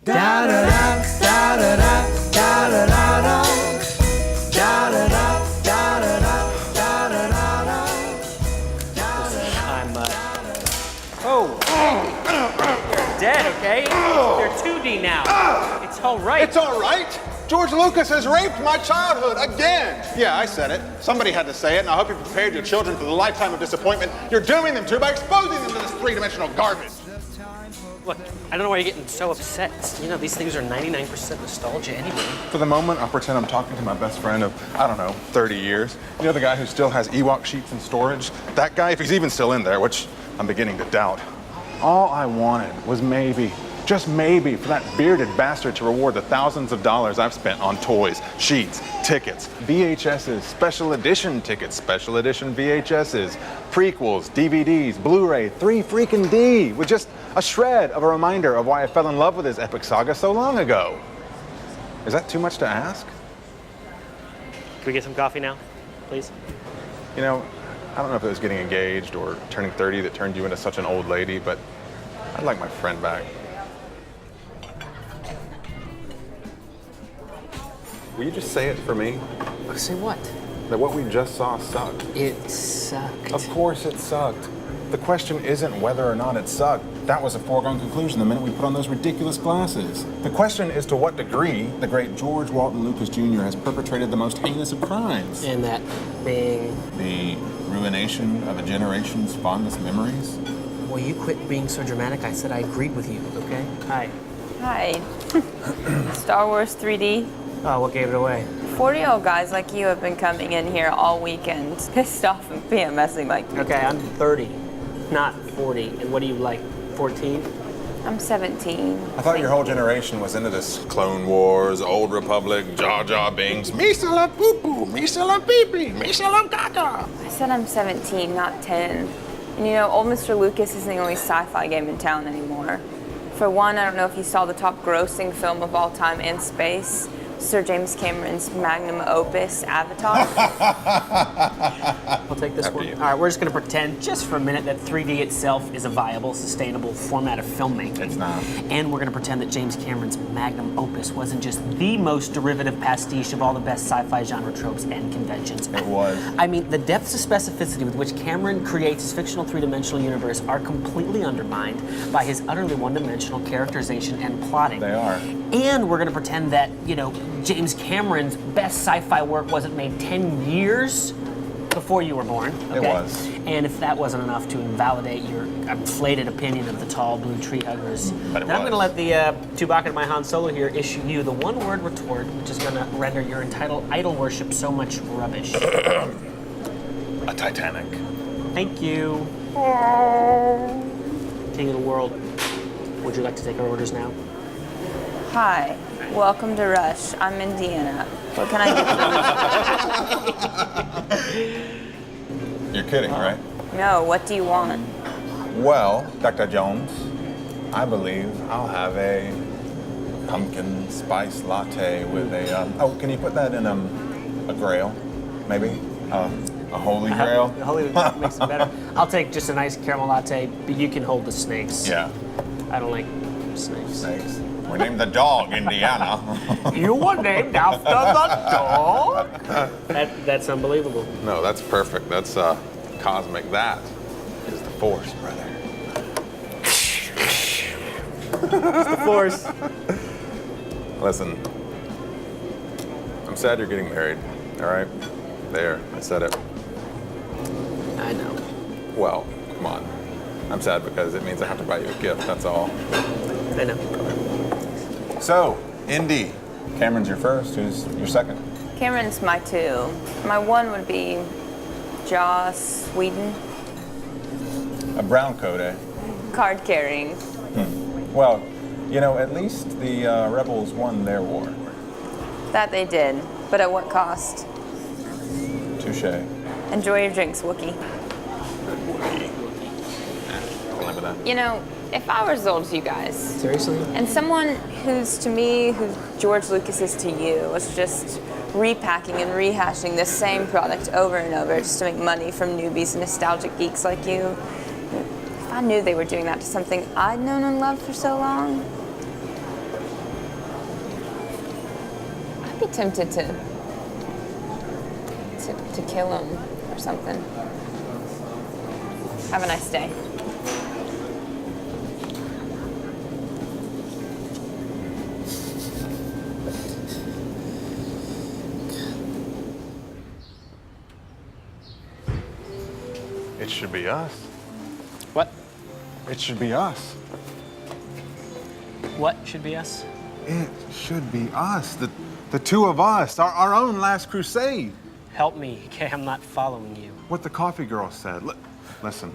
You're dead, okay? You're 2D now. It's all right. It's all right? George Lucas has raped my childhood again. Yeah, I said it. Somebody had to say it, and I hope you prepared your children for the lifetime of disappointment you're dooming them to by exposing them to this three-dimensional garbage. Look, I don't know why you're getting so upset. You know, these things are 99% nostalgia anyway. For the moment, I'll pretend I'm talking to my best friend of, I don't know, 30 years. You know the guy who still has Ewok sheets in storage? That guy, if he's even still in there, which I'm beginning to doubt. All I wanted was maybe, just maybe, for that bearded bastard to reward the thousands of dollars I've spent on toys, sheets, tickets, VHSs, special edition tickets, special edition VHSs, prequels, DVDs, Blu-ray, 3 freaking D, with just a shred of a reminder of why I fell in love with this epic saga so long ago. Is that too much to ask? Can we get some coffee now, please? You know, I don't know if it was getting engaged or turning 30 that turned you into such an old lady, but I'd like my friend back. Will you just say it for me? Say what? That what we just saw sucked. It sucked. Of course it sucked. The question isn't whether or not it sucked. That was a foregone conclusion the minute we put on those ridiculous glasses. The question is to what degree the great George Walton Lucas Jr. has perpetrated the most heinous of crimes. And that being? The ruination of a generation's fondest memories. Will you quit being so dramatic? I said I agreed with you, okay? Hi. Hi. Star Wars 3D. Oh, what gave it away? 40-year-old guys like you have been coming in here all weekend, pissed off and PMSing like me. Okay, I'm 30, not 40. And what do you like, 14? I'm 17. I thought your whole generation was into this Clone Wars, Old Republic, Jar Jar Binks, Misa la poo poo, Misa la pee pee, Misa la gaga. I said I'm 17, not 10. And you know, old Mr. Lucas isn't the only sci-fi game in town anymore. For one, I don't know if you saw the top grossing film of all time in space, Sir James Cameron's magnum opus, Avatar. I'll take this one. All right, we're just going to pretend just for a minute that 3D itself is a viable, sustainable format of filmmaking. It's not. And we're going to pretend that James Cameron's magnum opus wasn't just the most derivative pastiche of all the best sci-fi genre tropes and conventions. It was. I mean, the depths of specificity with which Cameron creates his fictional three-dimensional universe are completely undermined by his utterly one-dimensional characterization and plotting. They are. And we're going to pretend that, you know, James Cameron's best sci-fi work wasn't made 10 years before you were born. Okay? It was. And if that wasn't enough to invalidate your inflated opinion of the tall blue tree huggers, But it then I'm was. going to let the Chewbacca and my Han Solo here issue you the one-word retort, which is going to render your entitled idol worship so much rubbish. A Titanic. Thank you. King of the world. Would you like to take our orders now? Hi, welcome to Rush. I'm Indiana. What can I do? You're kidding, right? No, what do you want? Well, Dr. Jones, I believe I'll have a pumpkin spice latte with a, oh, can you put that in a grail, maybe? A holy grail? Holy makes it better. I'll take just a nice caramel latte, but you can hold the snakes. Yeah. I don't like snakes. Snakes. We named the dog Indiana. You were named after the dog? That's unbelievable. No, that's perfect. That's cosmic. That is the Force, brother. It's the Force. Listen, I'm sad you're getting married, all right? There, I said it. I know. Well, come on. I'm sad because it means I have to buy you a gift, that's all. I know. So, Indy. Cameron's your first. Who's your second? Cameron's my two. My one would be Joss Whedon. A brown coat, eh? Card carrying. Well, you know, at least the rebels won their war. That they did, but at what cost? Touche. Enjoy your drinks, Wookie. I'll live with that. You know, if I were as old as you guys, Seriously? and someone who's to me, who George Lucas is to you, was just repacking and rehashing the same product over and over just to make money from newbies and nostalgic geeks like you, if I knew they were doing that to something I'd known and loved for so long, I'd be tempted to kill him or something. Have a nice day. It should be us. What? It should be us. What should be us? It should be us. The two of us. Our own last crusade. Help me, okay? I'm not following you. What the coffee girl said. Listen,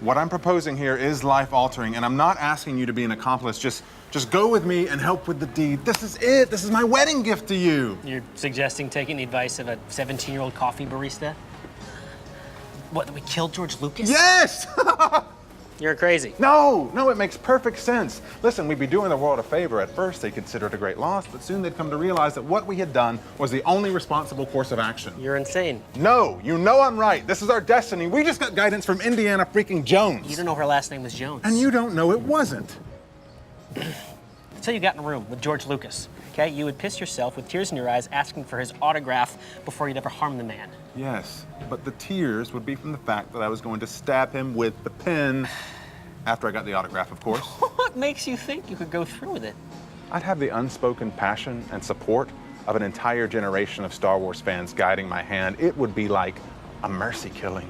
what I'm proposing here is life-altering, and I'm not asking you to be an accomplice. Just go with me and help with the deed. This is it. This is my wedding gift to you. You're suggesting taking the advice of a 17-year-old coffee barista? What, that we killed George Lucas? Yes! You're crazy. No, it makes perfect sense. Listen, we'd be doing the world a favor. At first, they'd consider it a great loss, but soon they'd come to realize that what we had done was the only responsible course of action. You're insane. No, you know I'm right. This is our destiny. We just got guidance from Indiana freaking Jones. You don't know her last name was Jones. And you don't know it wasn't. So you got in a room with George Lucas, okay? You would piss yourself with tears in your eyes asking for his autograph before you'd ever harm the man. Yes, but the tears would be from the fact that I was going to stab him with the pen after I got the autograph, of course. What makes you think you could go through with it? I'd have the unspoken passion and support of an entire generation of Star Wars fans guiding my hand. It would be like a mercy killing.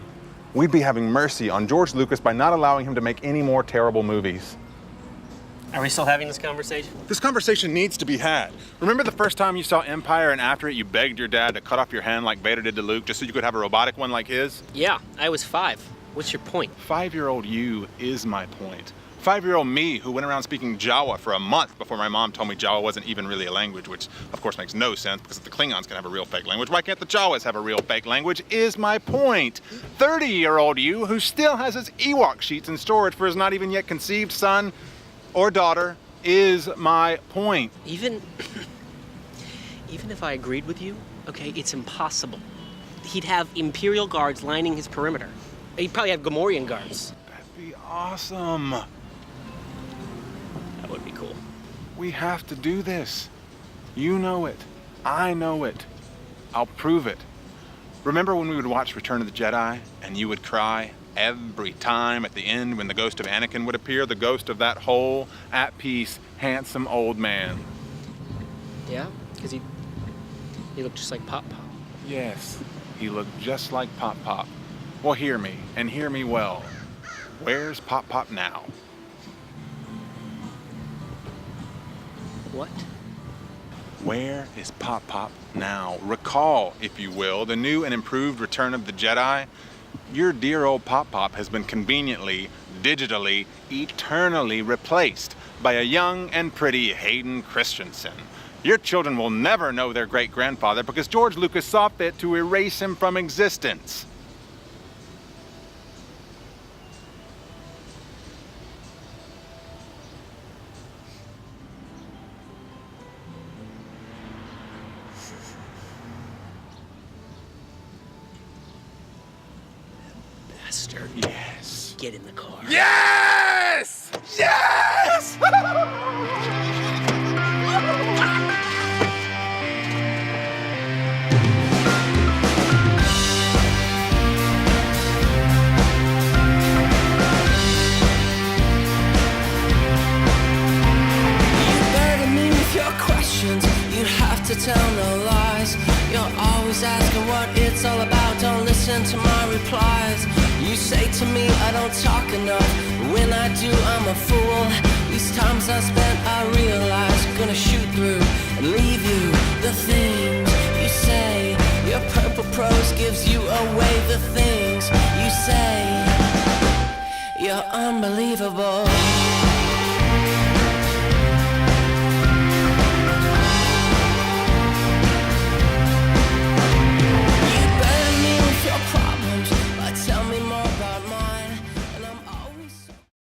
We'd be having mercy on George Lucas by not allowing him to make any more terrible movies. Are we still having this conversation? This conversation needs to be had. Remember the first time you saw Empire and after it you begged your dad to cut off your hand like Vader did to Luke just so you could have a robotic one like his? Yeah, I was 5. What's your point? 5-year-old you is my point. 5-year-old me who went around speaking Jawa for a month before my mom told me Jawa wasn't even really a language, which of course makes no sense because if the Klingons can have a real fake language, why can't the Jawas have a real fake language, is my point. 30-year-old you who still has his Ewok sheets in storage for his not even yet conceived son or daughter is my point. Even if I agreed with you, okay, it's impossible. He'd have Imperial guards lining his perimeter. He'd probably have Gamorrean guards. That'd be awesome. That would be cool. We have to do this. You know it. I know it. I'll prove it. Remember when we would watch Return of the Jedi and you would cry every time at the end when the ghost of Anakin would appear, the ghost of that whole, at peace, handsome old man? Yeah, because he looked just like Pop Pop. Yes, he looked just like Pop Pop. Well, hear me, and hear me well. Where's Pop Pop now? What? Where is Pop Pop now? Recall, if you will, the new and improved Return of the Jedi. Your dear old Pop Pop has been conveniently, digitally, eternally replaced by a young and pretty Hayden Christensen. Your children will never know their great-grandfather because George Lucas saw fit to erase him from existence. Bastard. Yes. Get in the car. Yes! Yes! You have to tell no lies. You're always asking what it's all about. Don't listen to my replies. You say to me I don't talk enough. When I do, I'm a fool. These times I spent, I realize I'm gonna shoot through and leave you the things you say. Your purple prose gives you away. The things you say, you're unbelievable.